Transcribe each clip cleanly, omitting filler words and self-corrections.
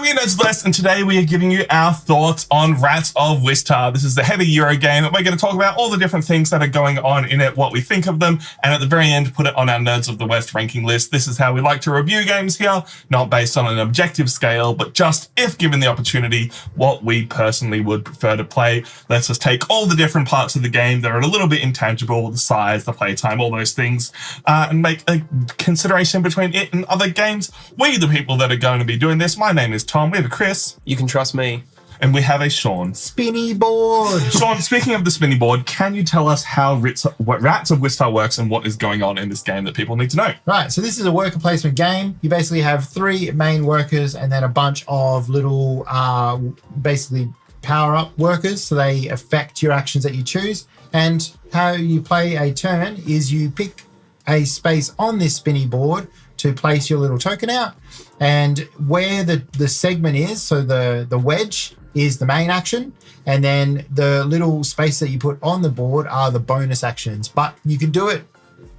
Welcome to Nerds of the West, and today we are giving you our thoughts on Rats of Wistar. This is the heavy Euro game that we're going to talk about all the different things that are going on in it, what we think of them, and at the very end put it on our Nerds of the West ranking list. This is how we like to review games here, not based on an objective scale, but just, if given the opportunity, what we personally would prefer to play. Let's just take all the different parts of the game that are a little bit intangible, the size, the playtime, all those things, and make a consideration between it and other games. We, the people that are going to be doing this, my name is Tom, we have a Chris. You can trust me. And we have a Shaune. Spinny board. Shaune, speaking of the spinny board, can you tell us how Rats of Wistar works and what is going on in this game that people need to know? Right, so this is a worker placement game. You basically have 3 main workers and then a bunch of little, basically power-up workers. So they affect your actions that you choose. And how you play a turn is you pick a space on this spinny board to place your little token out. And where the segment is, so the wedge is the main action, and then the little space that you put on the board are the bonus actions. But you can do it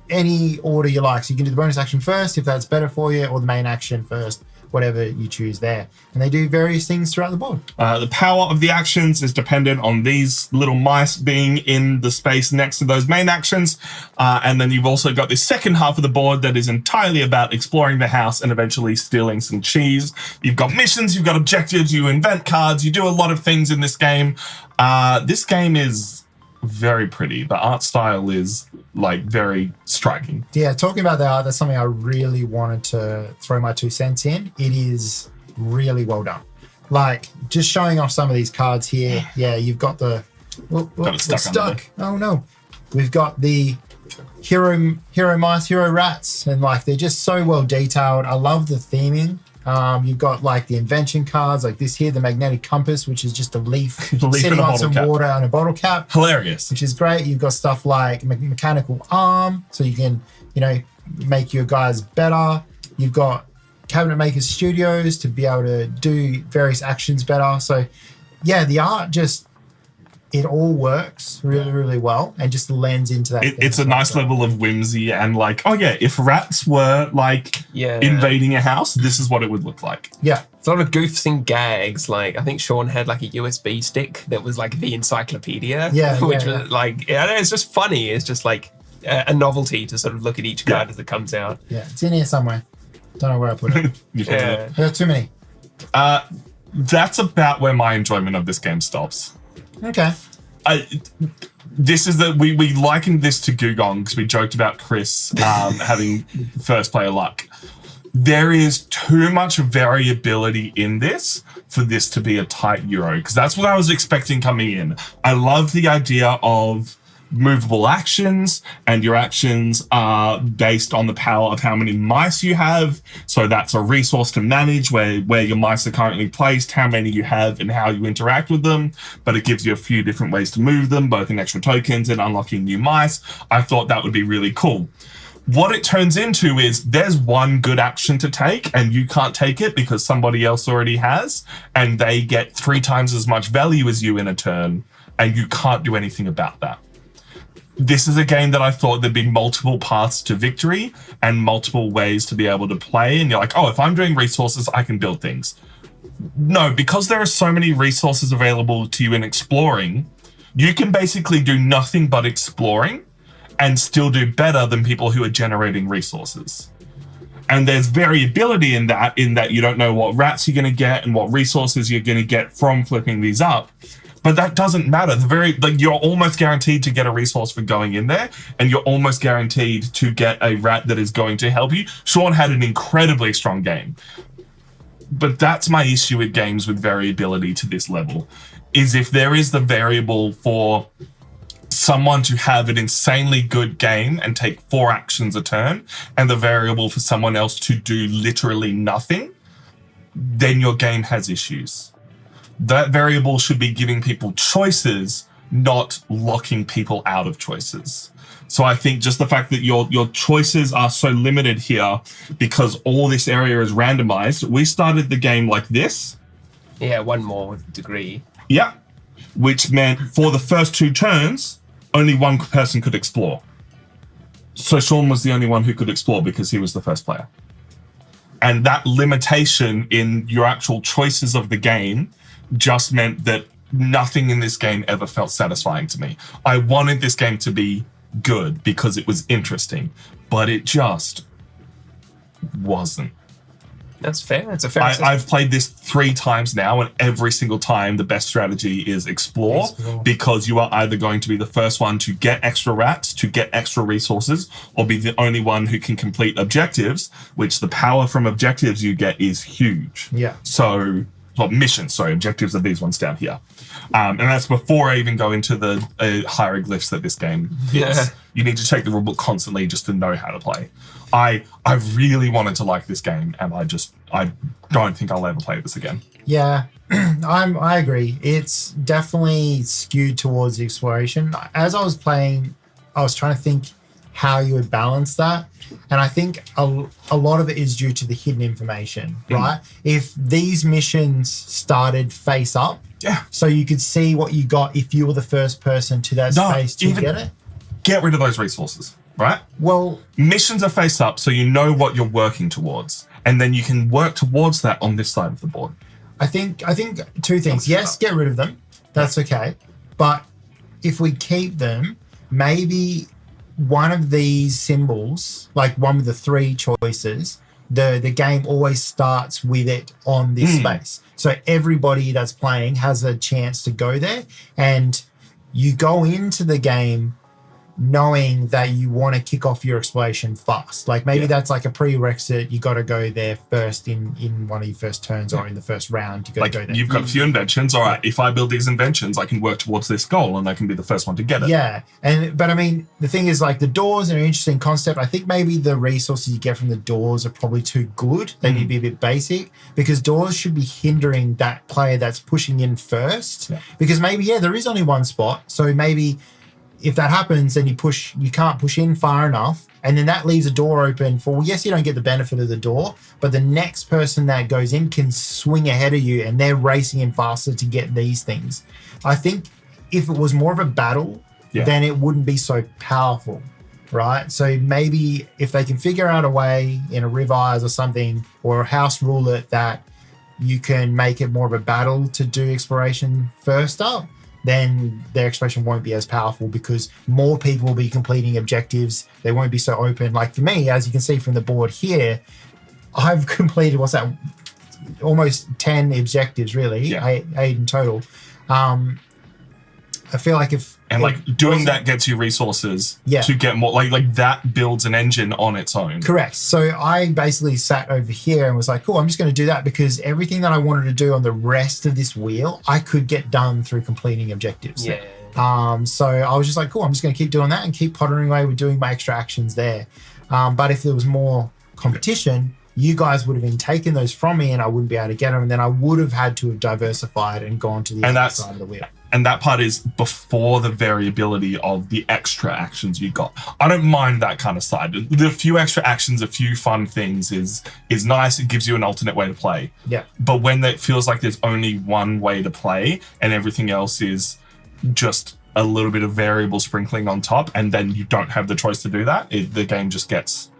any order you like. So you can do the bonus action first if that's better for you, or the main action first, whatever you choose there. And they do various things throughout the board. The power of the actions is dependent on these little mice being in the space next to those main actions. And then you've also got this second half of the board that is entirely about exploring the house and eventually stealing some cheese. You've got missions, you've got objectives, you invent cards, you do a lot of things in this game. This game is very pretty. The art style is like very striking. Yeah, talking about the art, that's something I really wanted to throw my 2 cents in. It is really well done. Like, just showing off some of these cards here. Yeah, you've got the... Got it stuck. Oh, no. We've got the hero mice, hero rats, and like they're just so well detailed. I love the theming. You've got like the invention cards, like this here, the magnetic compass, which is just a leaf sitting on some water and a bottle cap. Hilarious. Which is great. You've got stuff like mechanical arm, so you can, make your guys better. You've got Cabinet Maker Studios to be able to do various actions better. So yeah, the art it all works really, really well and just lends into that. It's a nice level of whimsy and like, oh yeah, if rats were like invading a house, this is what it would look like. Yeah. It's a lot of goofs and gags. Like, I think Shaune had like a USB stick that was like the encyclopedia. Which was like, it's just funny. It's just like a novelty to sort of look at each card as it comes out. Yeah, it's in here somewhere. Don't know where I put it. Yeah. There are too many. That's about where my enjoyment of this game stops. Okay. This is we likened this to Goong because we joked about Chris having first player luck. There is too much variability in this for this to be a tight Euro, because that's what I was expecting coming in. I love the idea of movable actions, and your actions are based on the power of how many mice you have. So that's a resource to manage where your mice are currently placed, how many you have, and how you interact with them. But it gives you a few different ways to move them, both in extra tokens and unlocking new mice. I thought that would be really cool. What it turns into is there's one good action to take and you can't take it because somebody else already has, and they get 3 times as much value as you in a turn, and you can't do anything about that. This is a game that I thought there'd be multiple paths to victory and multiple ways to be able to play. And you're like, oh, if I'm doing resources, I can build things. No, because there are so many resources available to you in exploring, you can basically do nothing but exploring and still do better than people who are generating resources. And there's variability in that you don't know what rats you're going to get and what resources you're going to get from flipping these up. But that doesn't matter. You're almost guaranteed to get a resource for going in there, and you're almost guaranteed to get a rat that is going to help you. Shaune had an incredibly strong game. But that's my issue with games with variability to this level, is if there is the variable for someone to have an insanely good game and take 4 actions a turn, and the variable for someone else to do literally nothing, then your game has issues. That variable should be giving people choices, not locking people out of choices. So I think just the fact that your choices are so limited here because all this area is randomized. We started the game like this. Yeah, 1 more degree. Yeah, which meant for the first 2 turns, only 1 person could explore. So Shaune was the only one who could explore because he was the first player. And that limitation in your actual choices of the game just meant that nothing in this game ever felt satisfying to me. I wanted this game to be good because it was interesting, but it just wasn't. That's fair. That's a fair I've played this 3 times now, and every single time the best strategy is explore, because you are either going to be the first one to get extra rats, to get extra resources, or be the only one who can complete objectives, which the power from objectives you get is huge. Yeah. So, well, missions, sorry, objectives are these ones down here. And that's before I even go into the hieroglyphs that this game is. Yeah. You need to check the rulebook constantly just to know how to play. I really wanted to like this game, and I don't think I'll ever play this again. Yeah, I agree. It's definitely skewed towards the exploration. As I was playing, I was trying to think how you would balance that. And I think a lot of it is due to the hidden information, right? If these missions started face up, so you could see what you got if you were the first person to that space to get it. Get rid of those resources, right? Well, missions are face up, so you know what you're working towards, and then you can work towards that on this side of the board. I think 2 things. Yes, get rid of them. That's okay. But if we keep them, maybe one of these symbols, like one with the 3 choices, the game always starts with it on this space. So everybody that's playing has a chance to go there, and you go into the game knowing that you want to kick off your exploration fast. Like maybe that's like a prerequisite. You got to go there first in one of your first turns or in the first round. You got to go there. You've got a few inventions. All right, if I build these inventions, I can work towards this goal and I can be the first one to get it. Yeah. But I mean, the thing is, like, the doors are an interesting concept. I think maybe the resources you get from the doors are probably too good. They need to be a bit basic, because doors should be hindering that player that's pushing in first. Yeah. Because maybe, there is only one spot. So maybe if that happens, then you can't push in far enough, and then that leaves a door open for, yes, you don't get the benefit of the door, but the next person that goes in can swing ahead of you, and they're racing in faster to get these things. I think if it was more of a battle, then it wouldn't be so powerful, right? So maybe if they can figure out a way in a revise or something, or house rule it that you can make it more of a battle to do exploration first up, then their exploration won't be as powerful, because more people will be completing objectives. They won't be so open. Like for me, as you can see from the board here, I've completed, almost 10 objectives, really, 8 in total. I feel like doing that gets you resources to get more, like that builds an engine on its own. Correct. So I basically sat over here and was like, cool, I'm just going to do that, because everything that I wanted to do on the rest of this wheel, I could get done through completing objectives. Yeah. So I was just like, cool, I'm just going to keep doing that and keep pottering away with doing my extra actions there. But if there was more competition, you guys would have been taking those from me, and I wouldn't be able to get them, and then I would have had to have diversified and gone to the other side of the wheel. And that part is before the variability of the extra actions you got. I don't mind that kind of side. The few extra actions, a few fun things is nice. It gives you an alternate way to play. Yeah. But when it feels like there's only one way to play and everything else is just a little bit of variable sprinkling on top, and then you don't have the choice to do that, the game just gets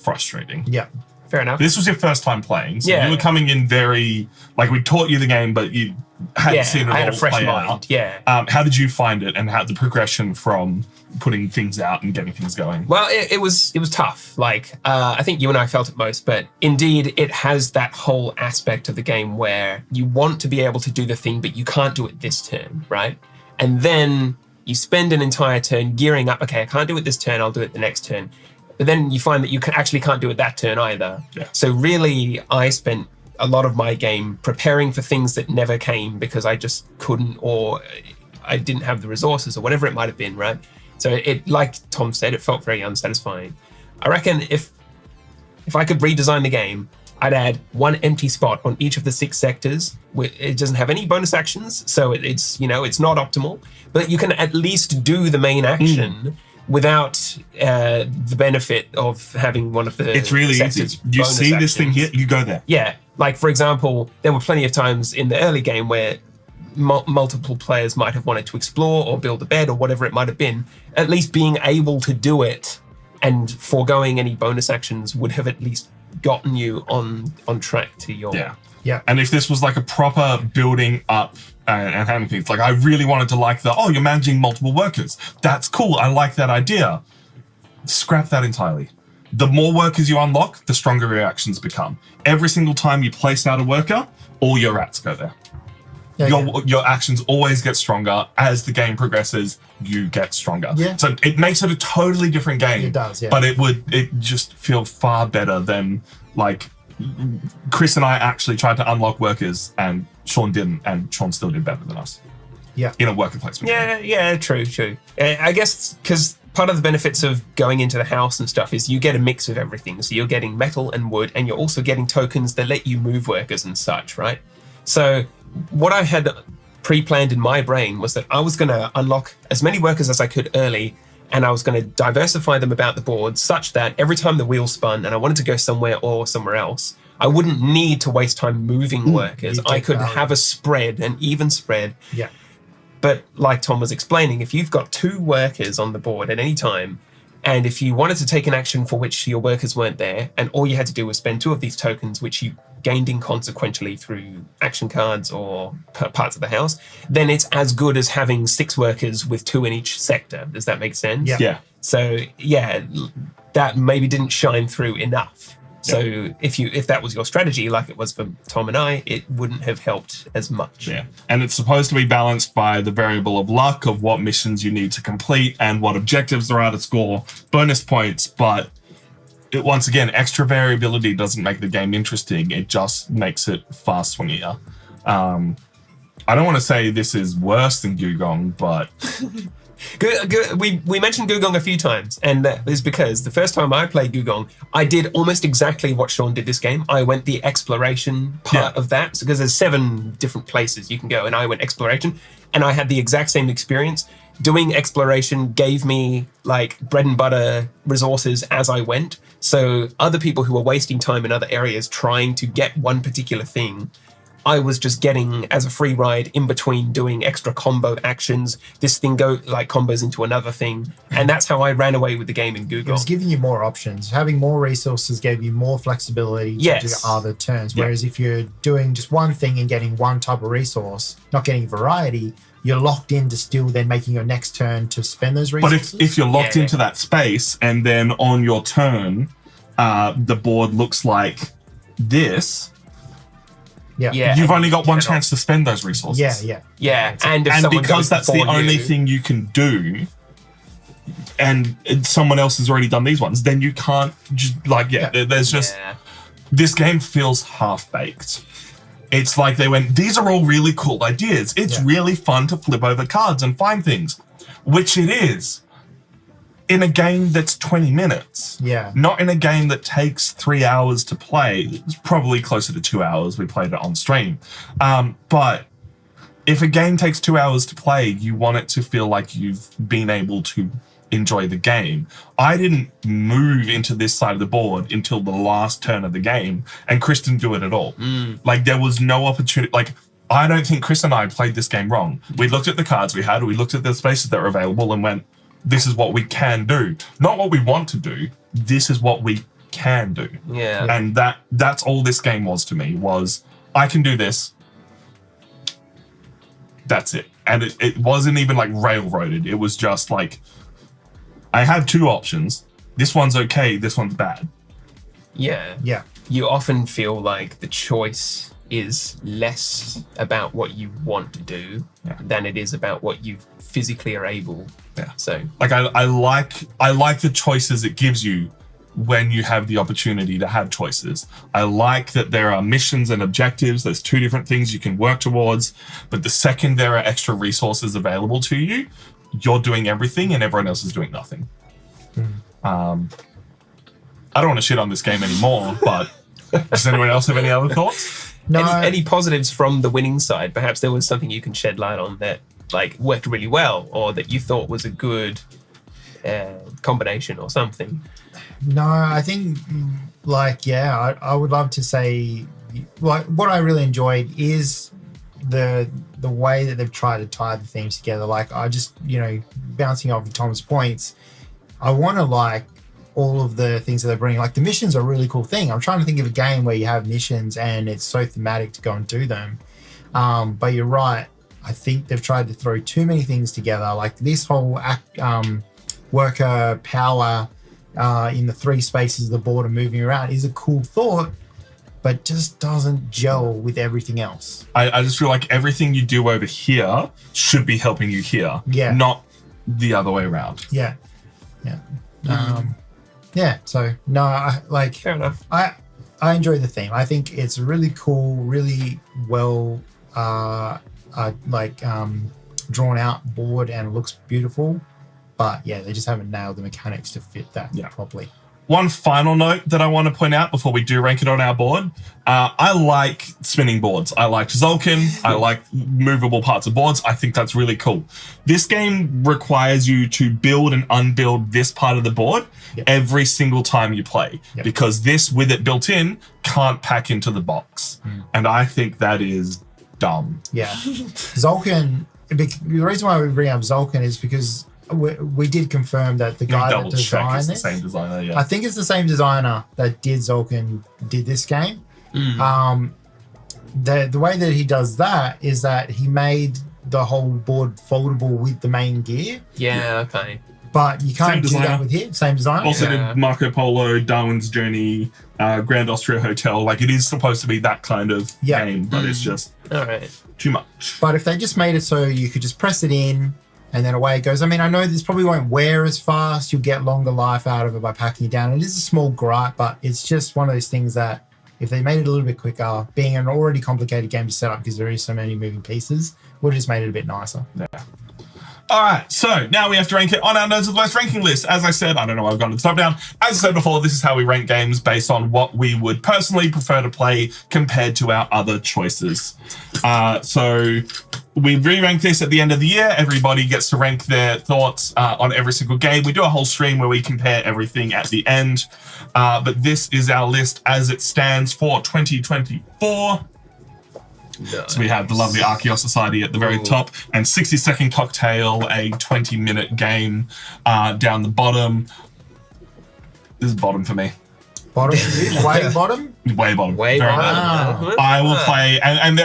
frustrating. Yeah. Fair enough. This was your first time playing, so you were coming in very, like, we taught you the game, but you hadn't seen it all. I had a fresh play mind. out. Yeah. How did you find it, and how the progression from putting things out and getting things going? Well, it was tough. Like, I think you and I felt it most, but indeed it has that whole aspect of the game where you want to be able to do the thing, but you can't do it this turn, right? And then you spend an entire turn gearing up. Okay, I can't do it this turn. I'll do it the next turn. But then you find that you actually can't do it that turn either. Yeah. So really, I spent a lot of my game preparing for things that never came, because I just couldn't, or I didn't have the resources, or whatever it might have been, right? So it, like Tom said, it felt very unsatisfying. I reckon if I could redesign the game, I'd add one empty spot on each of the 6 sectors. It doesn't have any bonus actions, so it's not optimal, but you can at least do the main action without the benefit of having one of the It's really easy. You see this thing here, you go there. Yeah. Like, for example, there were plenty of times in the early game where multiple players might have wanted to explore or build a bed or whatever it might have been. At least being able to do it and foregoing any bonus actions would have at least gotten you on track to your... Yeah. And if this was like a proper building up and having things, like I really wanted to like you're managing multiple workers. That's cool. I like that idea. Scrap that entirely. The more workers you unlock, the stronger your actions become. Every single time you place out a worker, all your rats go there. Your actions always get stronger. As the game progresses, you get stronger. Yeah. So it makes it a totally different game. It does, yeah. But it just feel far better than like Chris and I actually tried to unlock workers and Shaune didn't, and Shaune still did better than us. Yeah. In a worker placement. Yeah, true. I guess because part of the benefits of going into the house and stuff is you get a mix of everything. So you're getting metal and wood, and you're also getting tokens that let you move workers and such, right? So what I had pre-planned in my brain was that I was going to unlock as many workers as I could early, and I was going to diversify them about the board such that every time the wheel spun and I wanted to go somewhere or somewhere else, I wouldn't need to waste time moving workers. I could have a spread, an even spread. Yeah. But like Tom was explaining, if you've got 2 workers on the board at any time, and if you wanted to take an action for which your workers weren't there, and all you had to do was spend 2 of these tokens, which you gained inconsequentially through action cards or parts of the house, then it's as good as having 6 workers with 2 in each sector. Does that make sense? Yeah. So that maybe didn't shine through enough. So if that was your strategy, like it was for Tom and I, it wouldn't have helped as much. Yeah. And it's supposed to be balanced by the variable of luck, of what missions you need to complete and what objectives there are to score bonus points. But once again, extra variability doesn't make the game interesting. It just makes it far swingier. I don't want to say this is worse than Goong, but... We mentioned Goong a few times, and that is because the first time I played Goong, I did almost exactly what Shaune did this game. I went the exploration part of that, because there's 7 different places you can go, and I went exploration, and I had the exact same experience. Doing exploration gave me like bread and butter resources as I went, so other people who were wasting time in other areas trying to get one particular thing, I was just getting as a free ride in between doing extra combo actions. This thing combos into another thing. And that's how I ran away with the game in Goong. It was giving you more options. Having more resources gave you more flexibility to do other turns. Whereas if you're doing just one thing and getting one type of resource, not getting variety, you're locked into still then making your next turn to spend those resources. But if you're locked into that space and then on your turn, the board looks like this... Yeah. You've only got one chance to spend those resources. Yeah. And because that's the only thing you can do, and someone else has already done these ones, then you can't just there's just this game feels half-baked. It's like they went, these are all really cool ideas. It's really fun to flip over cards and find things, which it is. In a game that's 20 minutes. Yeah. Not in a game that takes 3 hours to play. It's probably closer to 2 hours. We played it on stream. But if a game takes 2 hours to play, you want it to feel like you've been able to enjoy the game. I didn't move into this side of the board until the last turn of the game, and Chris didn't do it at all. Like, there was no opportunity. Like, I don't think Chris and I played this game wrong. We looked at the cards we had, we looked at the spaces that were available and went, this is what we can do. Not what we want to do. This is what we can do. Yeah. And that's all this game was to me, was I can do this. That's it. And it wasn't even like railroaded. It was just like, I have 2 options. This one's okay, this one's bad. Yeah. Yeah. You often feel like the choice is less about what you want to do than it is about what you physically are able. Yeah. So like I like the choices it gives you when you have the opportunity to have choices. I like that there are missions and objectives. There's 2 different things you can work towards, but the second there are extra resources available to you, you're doing everything and everyone else is doing nothing. I don't want to shit on this game anymore, but does anyone else have any other thoughts? No. Any positives from the winning side? Perhaps there was something you can shed light on that like worked really well, or that you thought was a good combination or something. No, I think I would love to say like what I really enjoyed is the way that they've tried to tie the themes together. Like I just, bouncing off of Tom's points, I want to like all of the things that they're bringing. Like the missions are a really cool thing. I'm trying to think of a game where you have missions and it's so thematic to go and do them. But you're right. I think they've tried to throw too many things together. Like this whole worker power in the 3 spaces of the board and moving around is a cool thought, but just doesn't gel with everything else. I just feel like everything you do over here should be helping you here, not the other way around. Yeah. So no, fair enough. I enjoy the theme. I think it's really cool, really well drawn out board and looks beautiful. But yeah, they just haven't nailed the mechanics to fit that properly. One final note that I want to point out before we do rank it on our board. I like spinning boards. I like Tzolk'in. I like movable parts of boards. I think that's really cool. This game requires you to build and unbuild this part of the board every single time you play because this, with it built in, can't pack into the box. And I think that is dumb. Yeah. Tzolk'in, the reason why we bring up Tzolk'in is because we did confirm that the guy that designed this, the same designer, I think it's the same designer that did Tzolk'in did this game. The way that he does that is that he made the whole board foldable with the main gear. Yeah, okay. But you can't do that with here. Same designer. Also did Marco Polo, Darwin's Journey, Grand Austria Hotel. Like it is supposed to be that kind of game, but it's just too much. But if they just made it so you could just press it in and then away it goes. I mean, I know this probably won't wear as fast. You'll get longer life out of it by packing it down. It is a small gripe, but it's just one of those things that if they made it a little bit quicker, being an already complicated game to set up because there is so many moving pieces, would have just made it a bit nicer. Yeah. All right, so now we have to rank it on our Nerds of the West ranking list. As I said, I don't know why I've gone to the top down. As I said before, this is how we rank games based on what we would personally prefer to play compared to our other choices. So we re-rank this at the end of the year. Everybody gets to rank their thoughts on every single game. We do a whole stream where we compare everything at the end. But this is our list as it stands for 2024. Nice. So we have the lovely Archaeos Society at the very top and 60-second Cocktail, a 20-minute game down the bottom. This is bottom for me. Bottom for you? Way bottom? Way bottom. Way bottom. I will play, and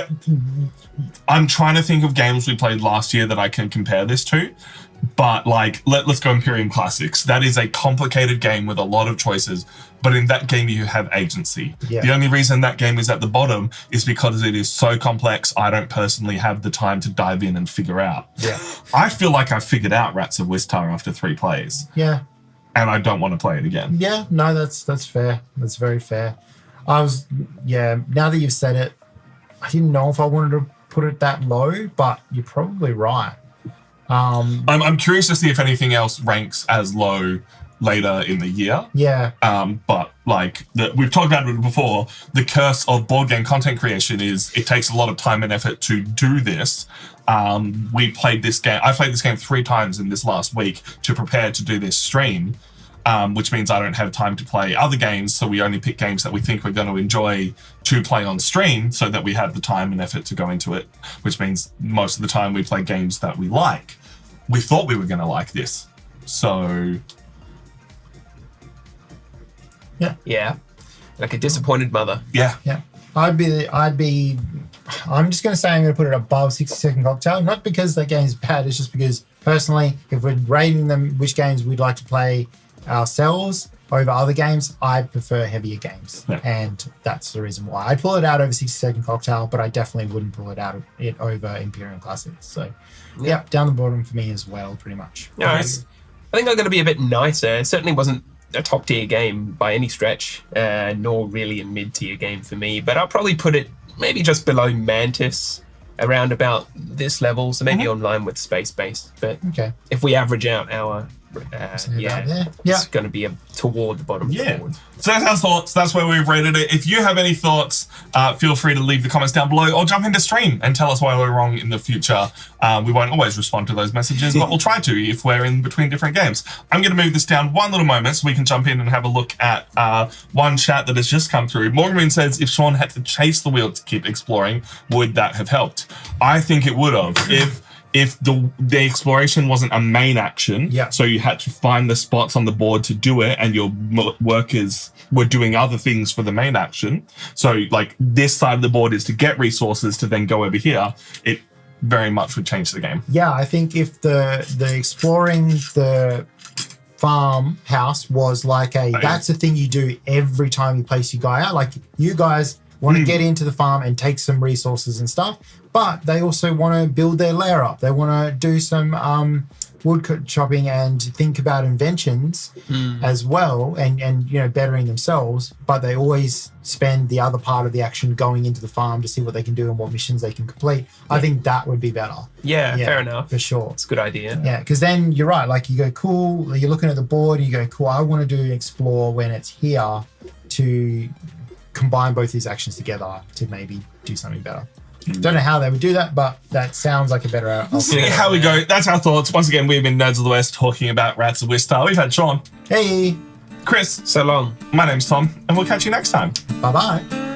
I'm trying to think of games we played last year that I can compare this to. But like, let's go Imperium Classics. That is a complicated game with a lot of choices. But in that game, you have agency. Yeah. The only reason that game is at the bottom is because it is so complex, I don't personally have the time to dive in and figure out. Yeah. I feel like I've figured out Rats of Wistar after 3 plays. Yeah. And I don't want to play it again. Yeah, no, that's fair. That's very fair. Now that you've said it, I didn't know if I wanted to put it that low, but you're probably right. I'm curious to see if anything else ranks as low later in the year. Yeah. But like we've talked about it before, the curse of board game content creation is it takes a lot of time and effort to do this. I played this game 3 times in this last week to prepare to do this stream, which means I don't have time to play other games. So we only pick games that we think we're going to enjoy to play on stream so that we have the time and effort to go into it, which means most of the time we play games that we like. We thought we were going to like this. So... Yeah. Like a disappointed mother. Yeah. I'm just going to say I'm going to put it above 60-second Cocktail, not because that game's bad, it's just because personally, if we're rating them, which games we'd like to play ourselves over other games, I prefer heavier games. Yeah. And that's the reason why. I'd pull it out over 60-second Cocktail, but I definitely wouldn't pull it out over Imperium Classics. So, yeah, down the bottom for me as well, pretty much. Nice. I think I'm going to be a bit nicer. It certainly wasn't a top tier game by any stretch, nor really a mid tier game for me, but I'll probably put it maybe just below Mantis, around about this level, so maybe on line with Space Base. But if we average out our it's going to be toward the bottom of the board. So that's our thoughts. That's where we've rated it. If you have any thoughts, feel free to leave the comments down below or jump into stream and tell us why we're wrong in the future. We won't always respond to those messages, but we'll try to if we're in between different games. I'm going to move this down one little moment so we can jump in and have a look at one chat that has just come through. Morgan says, if Shaune had to chase the wheel to keep exploring, would that have helped? I think it would have. if the exploration wasn't a main action, so you had to find the spots on the board to do it, and your workers were doing other things for the main action. So like this side of the board is to get resources to then go over here. It very much would change the game. Yeah, I think if the exploring the farmhouse was like that's the thing you do every time you place your guy out. Like you guys want to get into the farm and take some resources and stuff, but they also want to build their lair up. They want to do some wood chopping and think about inventions as well, and you know, bettering themselves. But they always spend the other part of the action going into the farm to see what they can do and what missions they can complete. I think that would be better. Yeah, fair enough. For sure. It's a good idea. Yeah, because then you're right. Like you go, cool. You're looking at the board and you go, cool. I want to do explore when it's here to combine both these actions together to maybe do something better. Don't know how they would do that, but that sounds like a better outcome. See how we go. That's our thoughts. Once again, we've been Nerds of the West talking about Rats of Wistar. We've had Shaune. Hey. Chris. So long. My name's Tom, and we'll catch you next time. Bye-bye.